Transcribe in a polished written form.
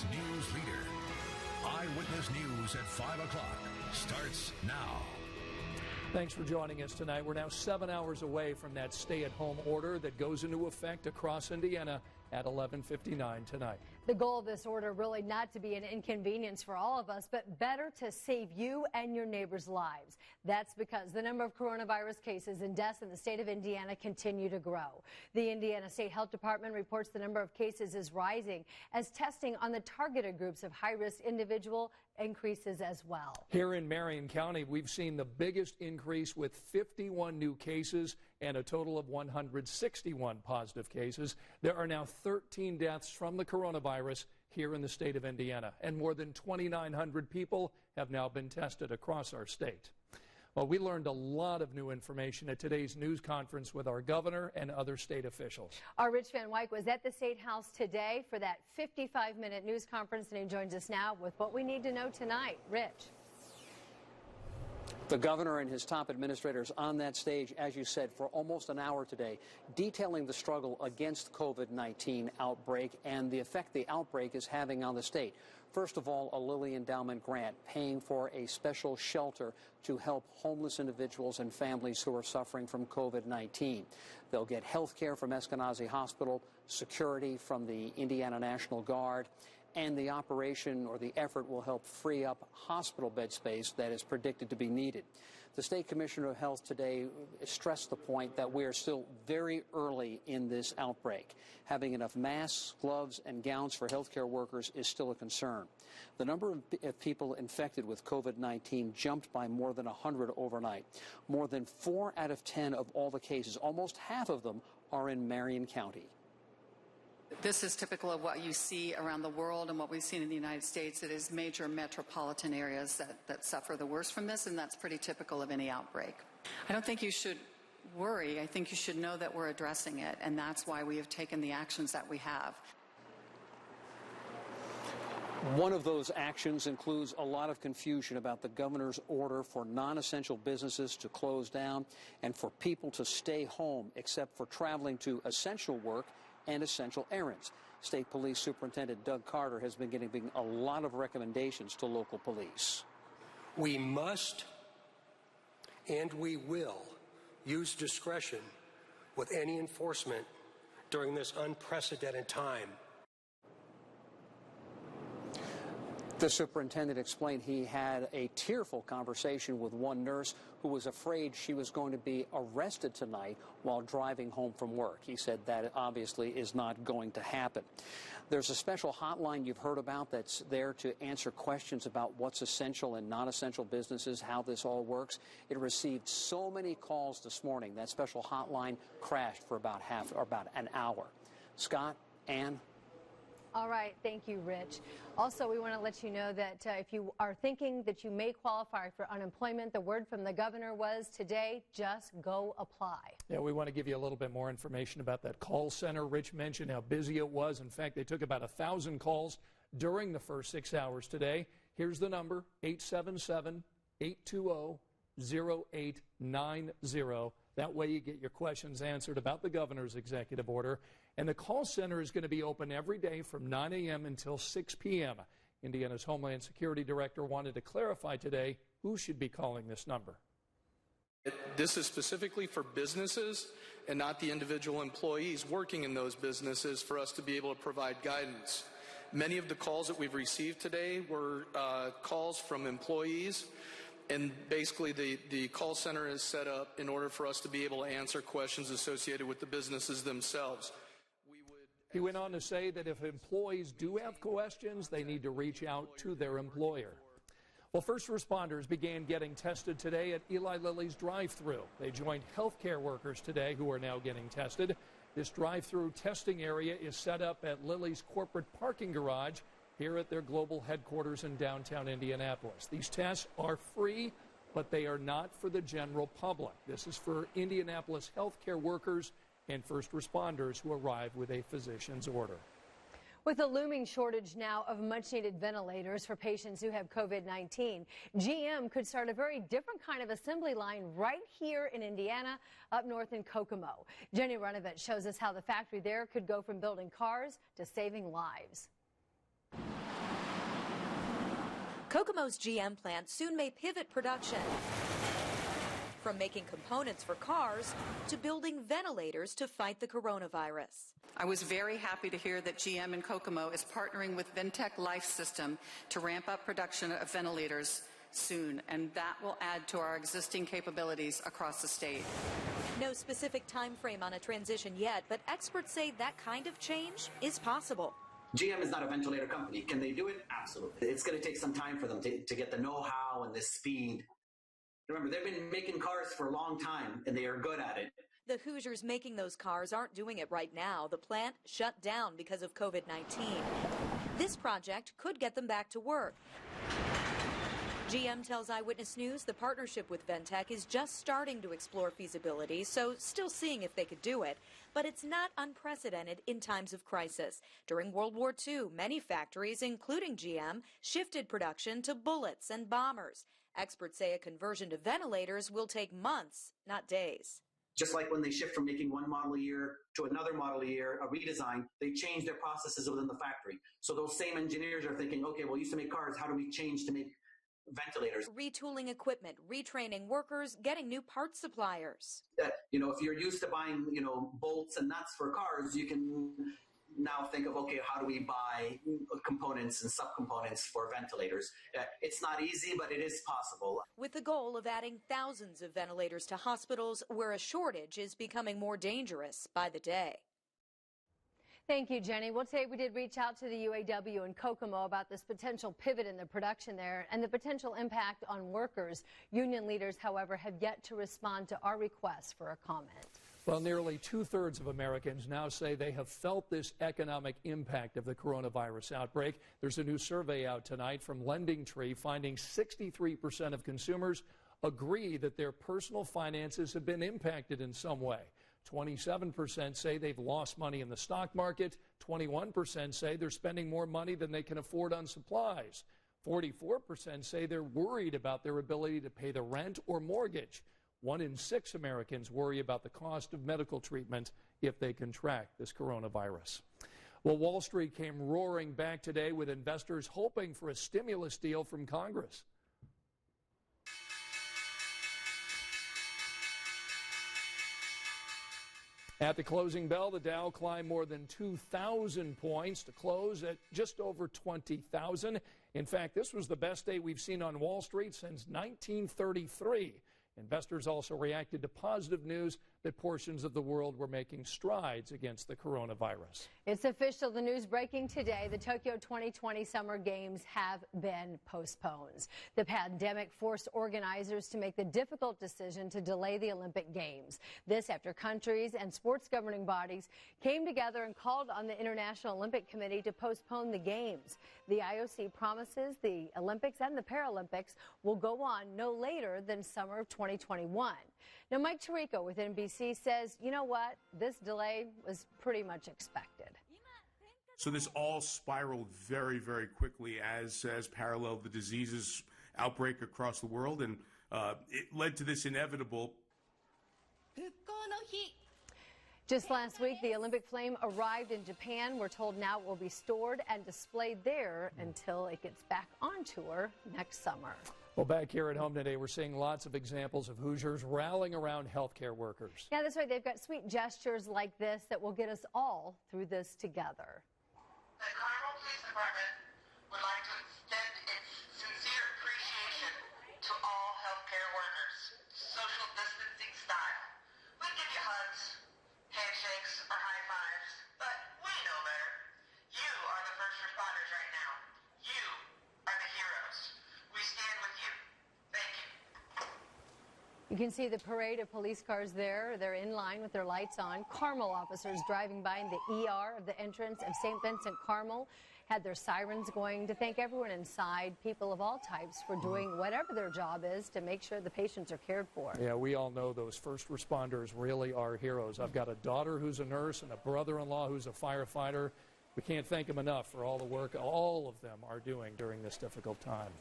Indiana's news leader. Eyewitness News at 5 o'clock starts now. Thanks for joining us tonight. We're now 7 hours away from that stay-at-home order that goes into effect across Indiana at 11:59 tonight. The goal of this order really not to be an inconvenience for all of us, but better to save you and your neighbors' lives. That's because the number of coronavirus cases and deaths in the state of Indiana continue to grow. The Indiana State Health Department reports the number of cases is rising as testing on the targeted groups of high-risk individual increases as well. Here in Marion County, we've seen the biggest increase with 51 new cases and a total of 161 positive cases. There are now 13 deaths from the coronavirus here in the state of Indiana, and more than 2,900 people have now been tested across our state. Well, we learned a lot of new information at today's news conference with our governor and other state officials. Our Rich Van Wyk was at the State House today for that 55-minute news conference, and he joins us now with what we need to know tonight. Rich. The governor and his top administrators on that stage, as you said, for almost an hour today, detailing the struggle against COVID-19 outbreak and the effect the outbreak is having on the state. First of all, a Lilly Endowment grant paying for a special shelter to help homeless individuals and families who are suffering from COVID-19. They'll get health care from Eskenazi Hospital, security from the Indiana National Guard, and the operation or the effort will help free up hospital bed space that is predicted to be needed. The State Commissioner of Health today stressed the point that we are still very early in this outbreak. Having enough masks, gloves, and gowns for healthcare workers is still a concern. The number of people infected with COVID-19 jumped by more than 100 overnight. More than 4 out of 10 of all the cases, almost half of them, are in Marion County. This is typical of what you see around the world and what we've seen in the United States. It is major metropolitan areas that suffer the worst from this, and that's pretty typical of any outbreak. I don't think you should worry. I think you should know that we're addressing it, and that's why we have taken the actions that we have. One of those actions includes a lot of confusion about the governor's order for non-essential businesses to close down and for people to stay home except for traveling to essential work and essential errands. State Police Superintendent Doug Carter has been giving a lot of recommendations to local police. We must and we will use discretion with any enforcement during this unprecedented time. The superintendent explained he had a tearful conversation with one nurse who was afraid she was going to be arrested tonight while driving home from work. He said that obviously is not going to happen. There's a special hotline you've heard about that's there to answer questions about what's essential and non-essential businesses, how this all works. It received so many calls this morning. That special hotline crashed for about an hour. Scott, Ann? All right. Thank you, Rich. Also, we want to let you know that if you are thinking that you may qualify for unemployment, the word from the governor was today, just go apply. Yeah, we want to give you a little bit more information about that call center. Rich mentioned how busy it was. In fact, they took about 1,000 calls during the first 6 hours today. Here's the number, 877-820-0890. That way you get your questions answered about the governor's executive order. And the call center is going to be open every day from 9 a.m. until 6 p.m. Indiana's Homeland Security Director wanted to clarify today who should be calling this number. This is specifically for businesses and not the individual employees working in those businesses for us to be able to provide guidance. Many of the calls that we've received today were calls from employees. And basically, the call center is set up in order for us to be able to answer questions associated with the businesses themselves. He went on to say that if employees do have questions, they need to reach out to their employer. Well, first responders began getting tested today at Eli Lilly's drive-thru. They joined healthcare workers today who are now getting tested. This drive-thru testing area is set up at Lilly's corporate parking garage here at their global headquarters in downtown Indianapolis. These tests are free, but they are not for the general public. This is for Indianapolis healthcare workers and first responders who arrive with a physician's order. With a looming shortage now of much-needed ventilators for patients who have COVID-19, GM could start a very different kind of assembly line right here in Indiana, up north in Kokomo. Jenny Runovich shows us how the factory there could go from building cars to saving lives. Kokomo's GM plant soon may pivot production from making components for cars to building ventilators to fight the coronavirus. I was very happy to hear that GM in Kokomo is partnering with Ventec Life System to ramp up production of ventilators soon, and that will add to our existing capabilities across the state. No specific time frame on a transition yet, but experts say that kind of change is possible. GM is not a ventilator company. Can they do it? Absolutely. It's going to take some time for them to get the know-how and the speed. Remember, they've been making cars for a long time, and they are good at it. The Hoosiers making those cars aren't doing it right now. The plant shut down because of COVID-19. This project could get them back to work. GM tells Eyewitness News the partnership with Ventec is just starting to explore feasibility, so still seeing if they could do it. But it's not unprecedented in times of crisis. During World War II, many factories, including GM, shifted production to bullets and bombers. Experts say a conversion to ventilators will take months, not days. Just like when they shift from making one model a year to another model a year, a redesign, they change their processes within the factory. So those same engineers are thinking, okay, well, we used to make cars. How do we change to make ventilators? Retooling equipment, retraining workers, getting new parts suppliers. If you're used to buying, bolts and nuts for cars, you can now think of, okay, how do we buy components and subcomponents for ventilators? It's not easy, but it is possible. With the goal of adding thousands of ventilators to hospitals where a shortage is becoming more dangerous by the day. Thank you, Jenny. Well, today we did reach out to the UAW in Kokomo about this potential pivot in the production there and the potential impact on workers. Union leaders, however, have yet to respond to our request for a comment. Well, nearly two-thirds of Americans now say they have felt this economic impact of the coronavirus outbreak. There's a new survey out tonight from LendingTree finding 63% of consumers agree that their personal finances have been impacted in some way. 27% say they've lost money in the stock market. 21% say they're spending more money than they can afford on supplies. 44% say they're worried about their ability to pay the rent or mortgage. 1 in 6 Americans worry about the cost of medical treatment if they contract this coronavirus. Well, Wall Street came roaring back today with investors hoping for a stimulus deal from Congress. At the closing bell, the Dow climbed more than 2,000 points to close at just over 20,000. In fact, this was the best day we've seen on Wall Street since 1933. Investors also reacted to positive news that portions of the world were making strides against the coronavirus. It's official. The news breaking today. The Tokyo 2020 Summer Games have been postponed. The pandemic forced organizers to make the difficult decision to delay the Olympic Games. This after countries and sports governing bodies came together and called on the International Olympic Committee to postpone the Games. The IOC promises the Olympics and the Paralympics will go on no later than summer of 2021. Now, Mike Tirico with NBC says, you know what? This delay was pretty much expected. So this all spiraled very, very quickly as paralleled the disease's outbreak across the world, and it led to this inevitable. Just last week, the Olympic flame arrived in Japan. We're told now it will be stored and displayed there until it gets back on tour next summer. Well, back here at home today, we're seeing lots of examples of Hoosiers rallying around healthcare workers. Yeah, that's right. They've got sweet gestures like this that will get us all through this together. The Carmel Police Department would like to extend its sincere appreciation to all healthcare workers, social distancing style. We give you hugs, handshakes, or high fives, but we know better. You are the first responders right now. You are the heroes. We stand with you. Thank you. You can see the parade of police cars there. They're in line with their lights on. Carmel officers driving by in the ER of the entrance of St. Vincent Carmel had their sirens going to thank everyone inside, people of all types, for doing whatever their job is to make sure the patients are cared for. Yeah, we all know those first responders really are heroes. I've got a daughter who's a nurse and a brother-in-law who's a firefighter. We can't thank them enough for all the work all of them are doing during this difficult time.